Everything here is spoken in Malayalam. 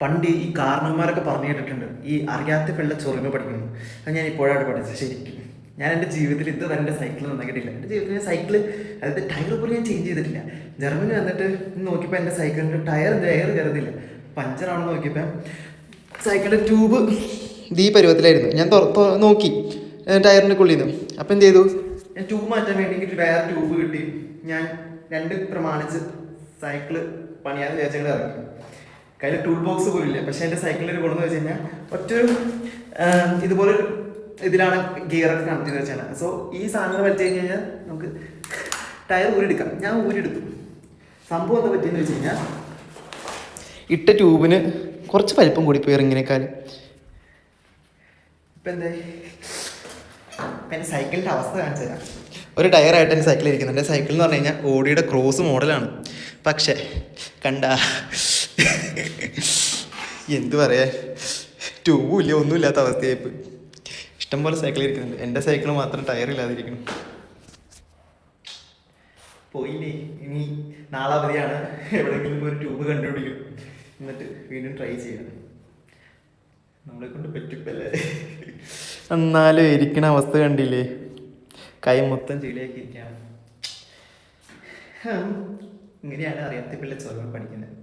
പണ്ട് ഈ കാരണവന്മാരൊക്കെ പറഞ്ഞു കേട്ടിട്ടുണ്ട് ഈ അറിയാത്ത പിള്ള ചൊറിമ പഠിക്കുന്നു. അത് ഞാൻ ഇപ്പോഴാണ് പഠിച്ചത്. ശരിക്കും ഞാൻ എൻ്റെ ജീവിതത്തിൽ ഇതുവരെ എൻ്റെ സൈക്കിൾ നന്നാക്കിയിട്ടില്ല. എൻ്റെ ജീവിതത്തിൽ ഞാൻ സൈക്കിൾ അതായത് ടയർ പോലും ഞാൻ ചേഞ്ച് ചെയ്തിട്ടില്ല. ജർമ്മനി വന്നിട്ട് നോക്കിയപ്പോൾ എൻ്റെ സൈക്കിളിൻ്റെ ടയർ കയറുന്നില്ല. പഞ്ചറാണെന്ന് നോക്കിയപ്പോൾ സൈക്കിളിൻ്റെ ട്യൂബ് ഈ പരുവത്തിലായിരുന്നു. ഞാൻ നോക്കി ടയറിൻ്റെ കുള്ളിൽ നിന്ന്. അപ്പം എന്ത് ചെയ്തു, ഞാൻ ട്യൂബ് മാറ്റാൻ വേണ്ടി വേറെ ട്യൂബ് കിട്ടി. ഞാൻ രണ്ട് പ്രമാണിച്ച് സൈക്കിള് പണിയാൻ വിചാരിച്ചങ്ങൾ ഇറങ്ങി. കയ്യിൽ ടൂൾ ബോക്സ് പോലും ഇല്ല. പക്ഷേ എൻ്റെ സൈക്കിളിൽ ഒരു ഗുണമെന്ന് വെച്ച് കഴിഞ്ഞാൽ ഒറ്റൊരു ഇതുപോലെ ഇതിലാണ് ഗിയറൊക്കെ കണക്ട് ചെയ്ത് വെച്ചാൽ. സോ ഈ സാധനങ്ങൾ വലിച്ചു കഴിഞ്ഞ് കഴിഞ്ഞാൽ നമുക്ക് ടയർ ഊരിയെടുക്കാം. ഞാൻ ഊരിയെടുത്തു. സംഭവം എന്താ പറ്റിയെന്ന് വെച്ച് കഴിഞ്ഞാൽ ഇട്ട ട്യൂബിന് കുറച്ച് വലിപ്പം കൂടിപ്പോയി ഇറങ്ങിനേക്കാൾ. ഇപ്പം എന്തായി, എൻ്റെ സൈക്കിളിൻ്റെ അവസ്ഥ കാണിച്ചു തരാം. ഒരു ടയറായിട്ട് എൻ്റെ സൈക്കിൾ ഇരിക്കുന്നുണ്ട്. എൻ്റെ സൈക്കിൾ എന്ന് പറഞ്ഞു കഴിഞ്ഞാൽ ഓഡിയുടെ ക്രോസ് മോഡലാണ്. പക്ഷേ കണ്ട എന്തു പറയാ, ട്യൂബും ഇല്ല, ഒന്നുമില്ലാത്ത അവസ്ഥയായിപ്പോയി. ഇഷ്ടംപോലെ സൈക്കിൾ ഇരിക്കുന്നുണ്ട്. എൻ്റെ സൈക്കിൾ മാത്രം ടയറില്ലാതിരിക്കണം. പോയില്ലേ, ഇനി നാളെ അവധിയാണ്. എവിടെയെങ്കിലും ഒരു ട്യൂബ് കണ്ടുപിടിക്കും, എന്നിട്ട് വീണ്ടും ട്രൈ ചെയ്യണം. നമ്മളെ കൊണ്ട് പറ്റിപ്പല്ലേ. എന്നാലും ഇരിക്കണ അവസ്ഥ കണ്ടില്ലേ, കൈ മൊത്തം ചെളിയാക്കി ഇരിക്കുകയാണ്. ഇങ്ങനെയാണ് അറിയാത്ത പിള്ളേർ ചോദ്യം പഠിക്കുന്നത്.